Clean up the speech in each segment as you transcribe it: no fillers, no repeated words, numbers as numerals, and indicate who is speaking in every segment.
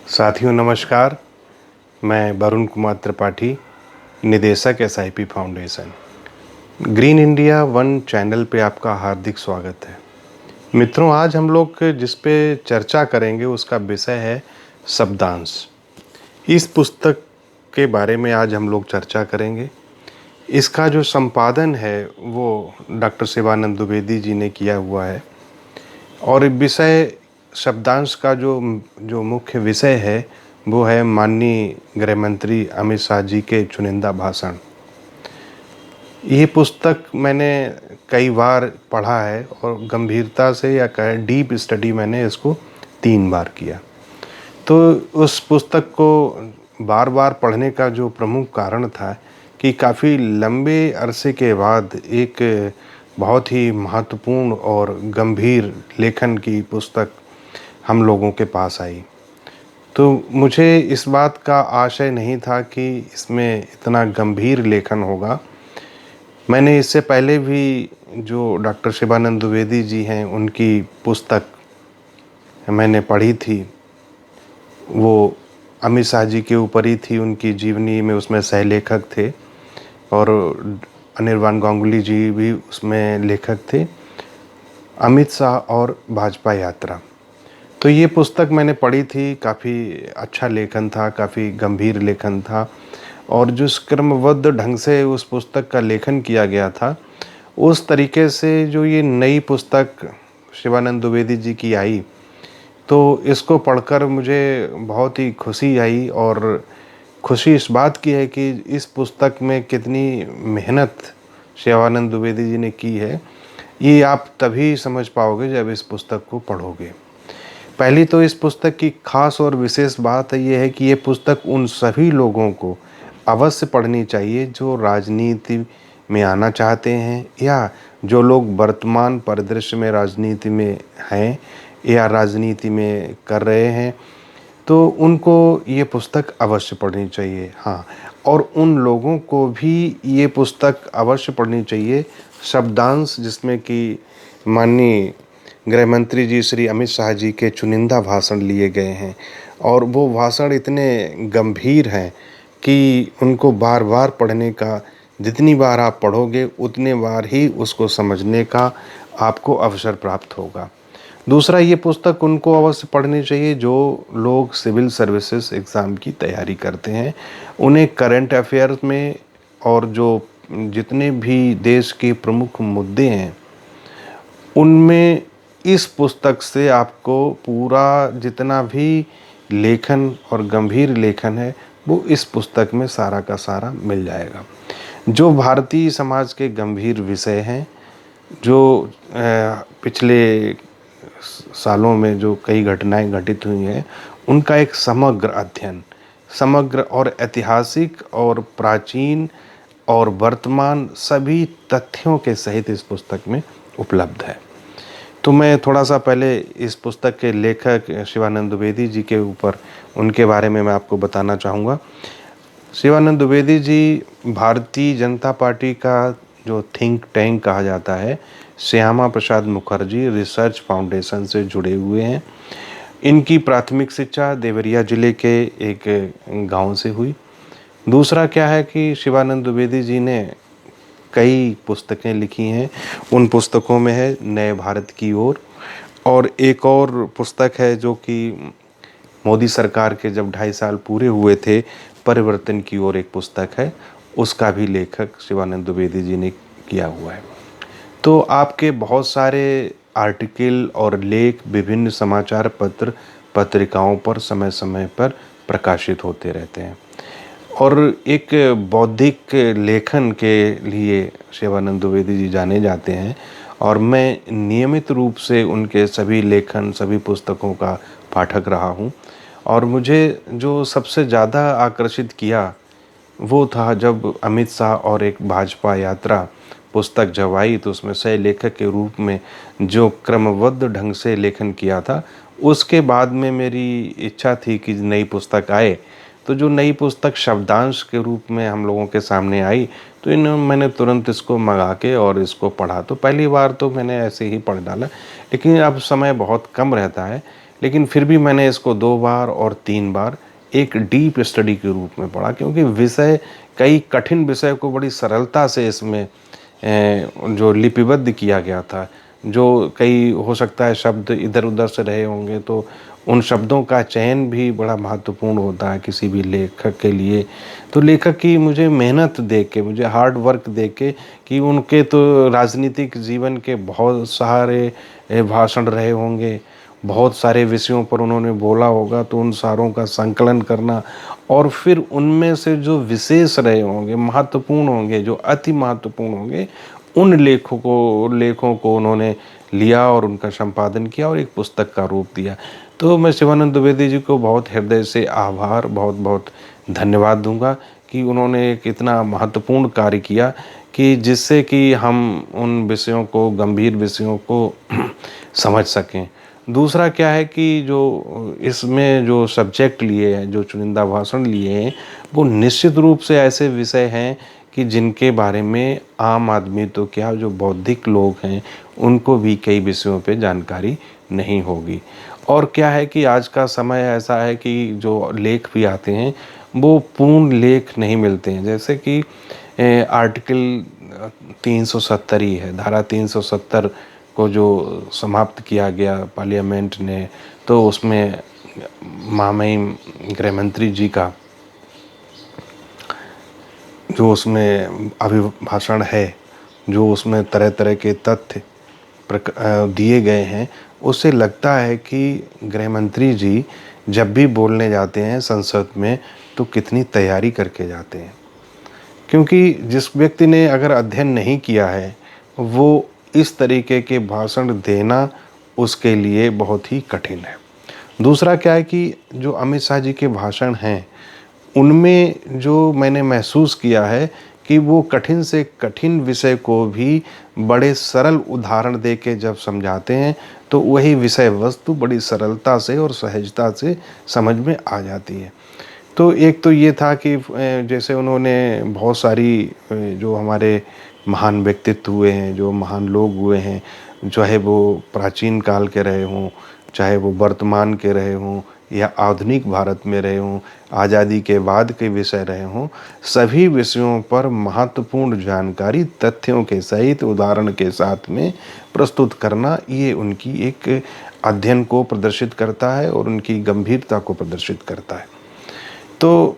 Speaker 1: साथियों नमस्कार। मैं वरुण कुमार त्रिपाठी, निदेशक SIP foundation. Green India one channel पे आपका हार्दिक स्वागत है। मित्रों, आज हम लोग जिस पे चर्चा करेंगे उसका विषय है शब्दांश। इस पुस्तक के बारे में आज हम लोग चर्चा करेंगे। इसका जो संपादन है वो डॉक्टर शिवानंद द्विवेदी जी ने किया हुआ है और विषय शब्दांश का जो मुख्य विषय है वो है माननीय गृह मंत्री अमित शाह जी के चुनिंदा भाषण। ये पुस्तक मैंने कई बार पढ़ा है और गंभीरता से या कहें डीप स्टडी मैंने इसको 3 बार किया। तो उस पुस्तक को बार बार पढ़ने का जो प्रमुख कारण था कि काफ़ी लंबे अरसे के बाद एक बहुत ही महत्वपूर्ण और गंभीर लेखन की पुस्तक हम लोगों के पास आई। तो मुझे इस बात का आशय नहीं था कि इसमें इतना गंभीर लेखन होगा। मैंने इससे पहले भी जो डॉक्टर शिवानंद द्विवेदी जी हैं उनकी पुस्तक मैंने पढ़ी थी। वो अमित शाह जी के ऊपर ही थी, उनकी जीवनी में उसमें सहलेखक थे और अनिर्बान गांगुली जी भी उसमें लेखक थे। अमित शाह और भाजपा यात्रा, तो ये पुस्तक मैंने पढ़ी थी। काफ़ी अच्छा लेखन था, काफ़ी गंभीर लेखन था और जिस क्रमबद्ध ढंग से उस पुस्तक का लेखन किया गया था उस तरीके से जो ये नई पुस्तक शिवानंद द्विवेदी जी की आई, तो इसको पढ़कर मुझे बहुत ही खुशी आई। और खुशी इस बात की है कि इस पुस्तक में कितनी मेहनत शिवानंद द्विवेदी जी ने की है, ये आप तभी समझ पाओगे जब इस पुस्तक को पढ़ोगे। पहली तो इस पुस्तक की खास और विशेष बात ये है कि ये पुस्तक उन सभी लोगों को अवश्य पढ़नी चाहिए जो राजनीति में आना चाहते हैं या जो लोग वर्तमान परिदृश्य में राजनीति में हैं या राजनीति में कर रहे हैं, तो उनको ये पुस्तक अवश्य पढ़नी चाहिए। हाँ, और उन लोगों को भी ये पुस्तक अवश्य पढ़नी चाहिए शब्दांश, जिसमें कि माननीय गृह मंत्री जी श्री अमित शाह जी के चुनिंदा भाषण लिए गए हैं और वो भाषण इतने गंभीर हैं कि उनको बार बार पढ़ने का, जितनी बार आप पढ़ोगे उतने बार ही उसको समझने का आपको अवसर प्राप्त होगा। दूसरा, ये पुस्तक उनको अवश्य पढ़नी चाहिए जो लोग सिविल सर्विसेज एग्ज़ाम की तैयारी करते हैं। उन्हें करंट अफेयर्स में और जो जितने भी देश के प्रमुख मुद्दे हैं उनमें इस पुस्तक से आपको पूरा जितना भी लेखन और गंभीर लेखन है वो इस पुस्तक में सारा का सारा मिल जाएगा। जो भारतीय समाज के गंभीर विषय हैं, जो पिछले सालों में जो कई घटनाएं घटित हुई हैं, उनका एक समग्र अध्ययन, समग्र और ऐतिहासिक और प्राचीन और वर्तमान सभी तथ्यों के सहित इस पुस्तक में उपलब्ध है। तो मैं थोड़ा सा पहले इस पुस्तक के लेखक शिवानंद द्विवेदी जी के ऊपर, उनके बारे में मैं आपको बताना चाहूँगा। शिवानंद द्विवेदी जी भारतीय जनता पार्टी का जो थिंक टैंक कहा जाता है, श्यामा प्रसाद मुखर्जी रिसर्च फाउंडेशन से जुड़े हुए हैं। इनकी प्राथमिक शिक्षा देवरिया जिले के एक गांव से हुई। दूसरा क्या है कि शिवानंद द्विवेदी जी ने कई पुस्तकें लिखी हैं। उन पुस्तकों में है नए भारत की ओर, और एक और पुस्तक है जो कि मोदी सरकार के जब 2.5 साल पूरे हुए थे, परिवर्तन की ओर एक पुस्तक है, उसका भी लेखक शिवानंद द्विवेदी जी ने किया हुआ है। तो आपके बहुत सारे आर्टिकल और लेख विभिन्न समाचार पत्र पत्रिकाओं पर समय समय पर प्रकाशित होते रहते हैं और एक बौद्धिक लेखन के लिए शिवानंद द्विवेदी जी जाने जाते हैं और मैं नियमित रूप से उनके सभी लेखन, सभी पुस्तकों का पाठक रहा हूँ। और मुझे जो सबसे ज़्यादा आकर्षित किया वो था जब अमित शाह और एक भाजपा यात्रा पुस्तक जब आई, तो उसमें सह लेखक के रूप में जो क्रमबद्ध ढंग से लेखन किया था, उसके बाद में मेरी इच्छा थी कि नई पुस्तक आए तो जो नई पुस्तक शब्दांश के रूप में हम लोगों के सामने आई, तो मैंने तुरंत इसको मंगा के और इसको पढ़ा। तो पहली बार तो मैंने ऐसे ही पढ़ डाला, लेकिन अब समय बहुत कम रहता है, लेकिन फिर भी मैंने इसको 2 बार और 3 बार एक डीप स्टडी के रूप में पढ़ा, क्योंकि विषय, कई कठिन विषय को बड़ी सरलता से इसमें जो लिपिबद्ध किया गया था। जो कई हो सकता है शब्द इधर उधर से रहे होंगे, तो उन शब्दों का चयन भी बड़ा महत्वपूर्ण होता है किसी भी लेखक के लिए। तो लेखक की मुझे मेहनत देख के, मुझे हार्ड वर्क देख के, कि उनके तो राजनीतिक जीवन के बहुत सारे भाषण रहे होंगे, बहुत सारे विषयों पर उन्होंने बोला होगा, तो उन सारों का संकलन करना और फिर उनमें से जो विशेष रहे होंगे, महत्वपूर्ण होंगे, जो अति महत्वपूर्ण होंगे, उन लेखों को उन्होंने लिया और उनका संपादन किया और एक पुस्तक का रूप दिया। तो मैं शिवानंद द्विवेदी जी को बहुत हृदय से आभार, बहुत बहुत धन्यवाद दूंगा कि उन्होंने एक इतना महत्वपूर्ण कार्य किया कि जिससे कि हम उन विषयों को, गंभीर विषयों को समझ सकें। दूसरा क्या है कि जो इसमें जो सब्जेक्ट लिए हैं, जो चुनिंदा भाषण लिए हैं, वो निश्चित रूप से ऐसे विषय हैं कि जिनके बारे में आम आदमी तो क्या, जो बौद्धिक लोग हैं, उनको भी कई विषयों पे जानकारी नहीं होगी। और क्या है कि आज का समय ऐसा है कि जो लेख भी आते हैं वो पूर्ण लेख नहीं मिलते हैं। जैसे कि आर्टिकल 370 ही है, धारा 370 को जो समाप्त किया गया पार्लियामेंट ने, तो उसमें महामहिम गृह मंत्री जी का जो उसमें अभिभाषण है, जो उसमें तरह तरह के तथ्य दिए गए हैं, उससे लगता है कि गृह मंत्री जी जब भी बोलने जाते हैं संसद में, तो कितनी तैयारी करके जाते हैं। क्योंकि जिस व्यक्ति ने अगर अध्ययन नहीं किया है, वो इस तरीके के भाषण देना उसके लिए बहुत ही कठिन है। दूसरा क्या है कि जो अमित शाह जी के भाषण हैं, उनमें जो मैंने महसूस किया है कि वो कठिन से कठिन विषय को भी बड़े सरल उदाहरण दे के जब समझाते हैं, तो वही विषय वस्तु बड़ी सरलता से और सहजता से समझ में आ जाती है। तो एक तो ये था कि जैसे उन्होंने बहुत सारी जो हमारे महान व्यक्तित्व हुए हैं, जो महान लोग हुए हैं, चाहे वो प्राचीन काल के रहे हों, चाहे वो वर्तमान के रहे हों या आधुनिक भारत में रहे हों, आज़ादी के बाद के विषय रहे हों, सभी विषयों पर महत्वपूर्ण जानकारी तथ्यों के सहित उदाहरण के साथ में प्रस्तुत करना, ये उनकी एक अध्ययन को प्रदर्शित करता है और उनकी गंभीरता को प्रदर्शित करता है। तो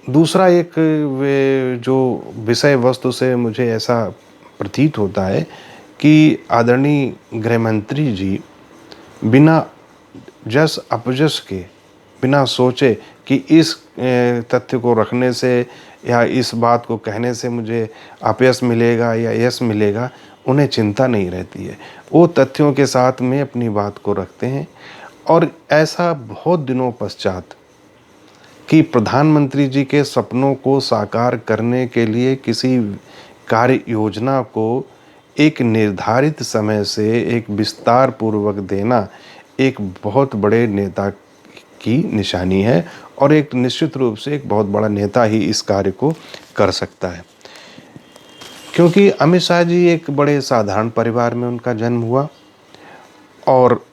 Speaker 1: दूसरा एक वे जो विषय वस्तु से मुझे ऐसा प्रतीत होता है कि आदरणीय गृह मंत्री जी बिना जस अपजस के, बिना सोचे कि इस तथ्य को रखने से या इस बात को कहने से मुझे अपयश मिलेगा या यश मिलेगा, उन्हें चिंता नहीं रहती है। वो तथ्यों के साथ में अपनी बात को रखते हैं। और ऐसा बहुत दिनों पश्चात कि प्रधानमंत्री जी के सपनों को साकार करने के लिए किसी कार्य योजना को एक निर्धारित समय से एक विस्तार पूर्वक देना एक बहुत बड़े नेता की निशानी है, और एक निश्चित रूप से एक बहुत बड़ा नेता ही इस कार्य को कर सकता है। क्योंकि अमित शाह जी एक बड़े साधारण परिवार में उनका जन्म हुआ, और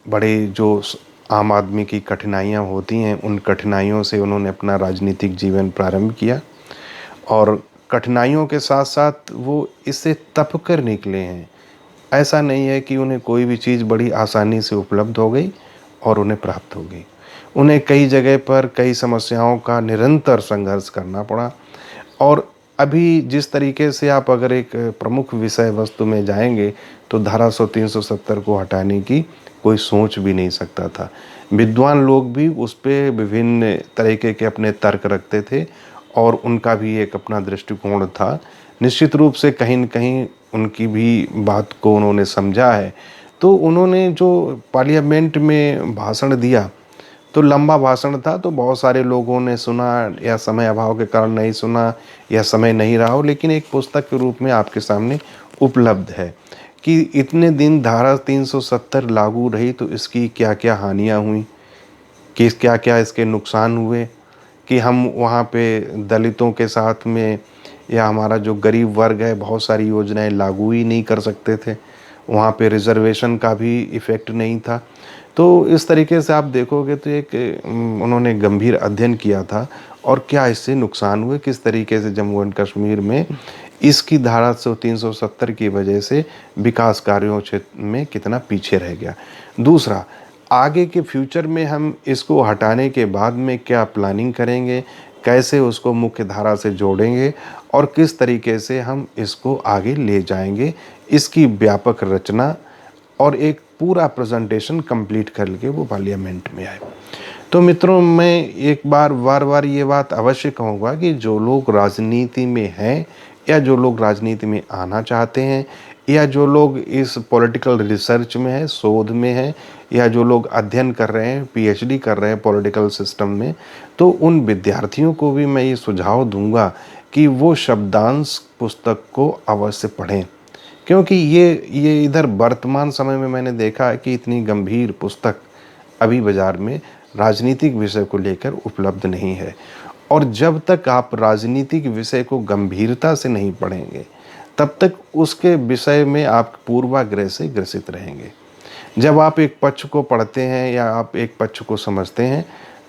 Speaker 1: बड़े जो आम आदमी की कठिनाइयाँ होती हैं, उन कठिनाइयों से उन्होंने अपना राजनीतिक जीवन प्रारंभ किया, और कठिनाइयों के साथ साथ वो इससे तप कर निकले हैं। ऐसा नहीं है कि उन्हें कोई भी चीज़ बड़ी आसानी से उपलब्ध हो गई और उन्हें प्राप्त हो गई। उन्हें कई जगह पर कई समस्याओं का निरंतर संघर्ष करना पड़ा। और अभी जिस तरीके से आप अगर एक प्रमुख विषय वस्तु में जाएंगे, तो धारा 370 को हटाने की कोई सोच भी नहीं सकता था। विद्वान लोग भी उस पर विभिन्न तरीके के अपने तर्क रखते थे, और उनका भी एक अपना दृष्टिकोण था। निश्चित रूप से कहीं न कहीं उनकी भी बात को उन्होंने समझा है। तो उन्होंने जो पार्लियामेंट में भाषण दिया, तो लंबा भाषण था, तो बहुत सारे लोगों ने सुना, या समय अभाव के कारण नहीं सुना, या समय नहीं रहा हो, लेकिन एक पुस्तक के रूप में आपके सामने उपलब्ध है कि इतने दिन धारा 370 लागू रही, तो इसकी क्या क्या हानियाँ हुई, कि क्या क्या इसके नुकसान हुए, कि हम वहाँ पे दलितों के साथ में या हमारा जो गरीब वर्ग है बहुत सारी योजनाएं लागू ही नहीं कर सकते थे, वहाँ पे रिजर्वेशन का भी इफ़ेक्ट नहीं था। तो इस तरीके से आप देखोगे तो एक उन्होंने गंभीर अध्ययन किया था और क्या इससे नुकसान हुए, किस तरीके से जम्मू एंड कश्मीर में इसकी धारा 370 की वजह से विकास कार्यों क्षेत्र में कितना पीछे रह गया। दूसरा, आगे के फ्यूचर में हम इसको हटाने के बाद में क्या प्लानिंग करेंगे, कैसे उसको मुख्य धारा से जोड़ेंगे और किस तरीके से हम इसको आगे ले जाएंगे, इसकी व्यापक रचना और एक पूरा प्रेजेंटेशन कंप्लीट करके वो पार्लियामेंट में आए। तो मित्रों, मैं एक बार ये बात अवश्य कहूँगा कि जो लोग राजनीति में हैं या जो लोग राजनीति में आना चाहते हैं या जो लोग इस पॉलिटिकल रिसर्च में हैं, शोध में हैं, या जो लोग अध्ययन कर रहे हैं, पीएचडी कर रहे हैं पॉलिटिकल सिस्टम में, तो उन विद्यार्थियों को भी मैं ये सुझाव दूंगा कि वो शब्दांश पुस्तक को अवश्य पढ़ें, क्योंकि ये इधर वर्तमान समय में मैंने देखा है कि इतनी गंभीर पुस्तक अभी बाज़ार में राजनीतिक विषय को लेकर उपलब्ध नहीं है। और जब तक आप राजनीतिक विषय को गंभीरता से नहीं पढ़ेंगे तब तक उसके विषय में आप पूर्वाग्रह से ग्रसित रहेंगे। जब आप एक पक्ष को पढ़ते हैं या आप एक पक्ष को समझते हैं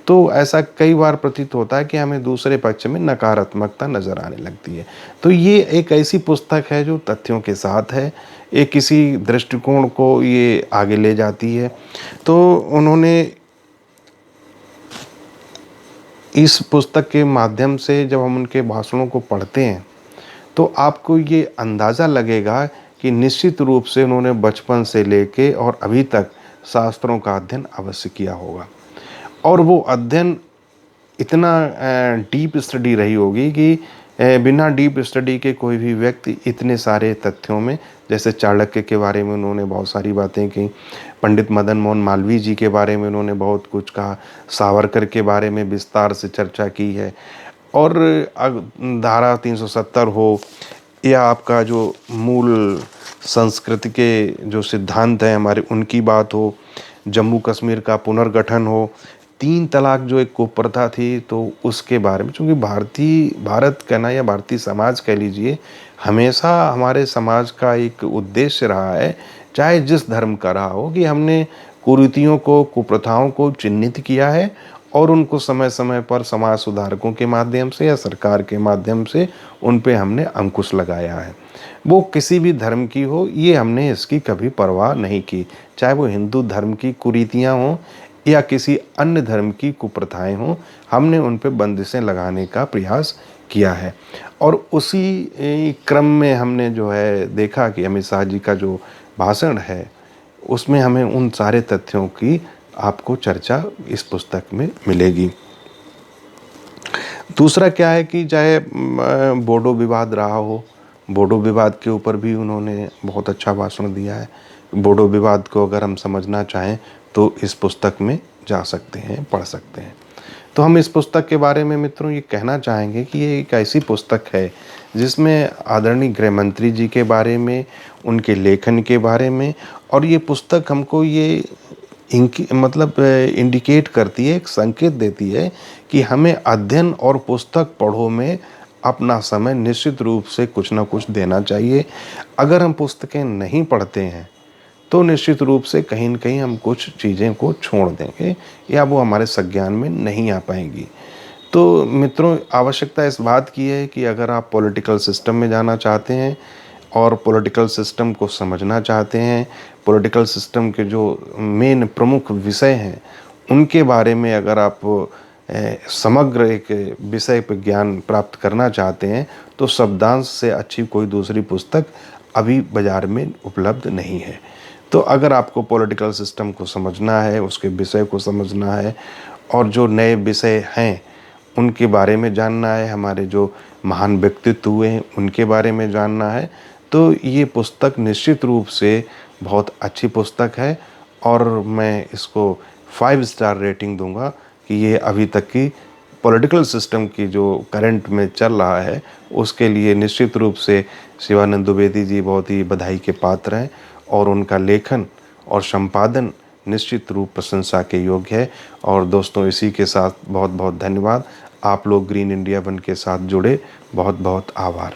Speaker 1: तो ऐसा कई बार प्रतीत होता है कि हमें दूसरे पक्ष में नकारात्मकता नज़र आने लगती है। तो ये एक ऐसी पुस्तक है जो तथ्यों के साथ है, एक किसी दृष्टिकोण को ये आगे ले जाती है। तो उन्होंने इस पुस्तक के माध्यम से जब हम उनके भाषणों को पढ़ते हैं तो आपको ये अंदाज़ा लगेगा कि निश्चित रूप से उन्होंने बचपन से लेके और अभी तक शास्त्रों का अध्ययन अवश्य किया होगा और वो अध्ययन इतना डीप स्टडी रही होगी कि बिना डीप स्टडी के कोई भी व्यक्ति इतने सारे तथ्यों में, जैसे चाणक्य के बारे में उन्होंने बहुत सारी बातें की, पंडित मदन मोहन मालवीय जी के बारे में उन्होंने बहुत कुछ कहा, सावरकर के बारे में विस्तार से चर्चा की है, और धारा 370 हो या आपका जो मूल संस्कृति के जो सिद्धांत हैं हमारे उनकी बात हो, जम्मू कश्मीर का पुनर्गठन हो, 3 तलाक जो एक कुप्रथा थी तो उसके बारे में, क्योंकि भारत कहना या भारतीय समाज कह लीजिए, हमेशा हमारे समाज का एक उद्देश्य रहा है, चाहे जिस धर्म का रहा हो, कि हमने कुरीतियों को, कुप्रथाओं को चिन्हित किया है और उनको समय समय पर समाज सुधारकों के माध्यम से या सरकार के माध्यम से उन पे हमने अंकुश लगाया है। वो किसी भी धर्म की हो, ये हमने इसकी कभी परवाह नहीं की, चाहे वो हिंदू धर्म की कुरीतियाँ हों या किसी अन्य धर्म की कुप्रथाएं हों, हमने उन पे बंदिशें लगाने का प्रयास किया है। और उसी क्रम में हमने जो है देखा कि अमित शाह जी का जो भाषण है उसमें हमें उन सारे तथ्यों की आपको चर्चा इस पुस्तक में मिलेगी। दूसरा क्या है कि चाहे बोडो विवाद रहा हो, बोडो विवाद के ऊपर भी उन्होंने बहुत अच्छा भाषण दिया है। बोडो विवाद को अगर हम समझना चाहें तो इस पुस्तक में जा सकते हैं, पढ़ सकते हैं। तो हम इस पुस्तक के बारे में मित्रों ये कहना चाहेंगे कि ये एक ऐसी पुस्तक है जिसमें आदरणीय गृह मंत्री जी के बारे में, उनके लेखन के बारे में, और ये पुस्तक हमको ये इंडिकेट करती है, एक संकेत देती है कि हमें अध्ययन और पुस्तक पढ़ो में अपना समय निश्चित रूप से कुछ ना कुछ देना चाहिए। अगर हम पुस्तकें नहीं पढ़ते हैं तो निश्चित रूप से कहीं न कहीं हम कुछ चीज़ें को छोड़ देंगे या वो हमारे संज्ञान में नहीं आ पाएंगी। तो मित्रों, आवश्यकता इस बात की है कि अगर आप पॉलिटिकल सिस्टम में जाना चाहते हैं और पॉलिटिकल सिस्टम को समझना चाहते हैं, पॉलिटिकल सिस्टम के जो मेन प्रमुख विषय हैं उनके बारे में अगर आप समग्र एक विषय पर ज्ञान प्राप्त करना चाहते हैं तो शब्दांश से अच्छी कोई दूसरी पुस्तक अभी बाज़ार में उपलब्ध नहीं है। तो अगर आपको पॉलिटिकल सिस्टम को समझना है, उसके विषय को समझना है और जो नए विषय हैं उनके बारे में जानना है, हमारे जो महान व्यक्तित्व हुए हैं उनके बारे में जानना है, तो ये पुस्तक निश्चित रूप से बहुत अच्छी पुस्तक है और मैं इसको 5 स्टार रेटिंग दूंगा कि ये अभी तक की पॉलिटिकल सिस्टम की जो करंट में चल रहा है उसके लिए निश्चित रूप से शिवानंद द्विवेदी जी बहुत ही बधाई के पात्र हैं और उनका लेखन और संपादन निश्चित रूप प्रशंसा के योग्य है। और दोस्तों, इसी के साथ बहुत बहुत धन्यवाद। आप लोग ग्रीन इंडिया वन के साथ जुड़े, बहुत बहुत आभार।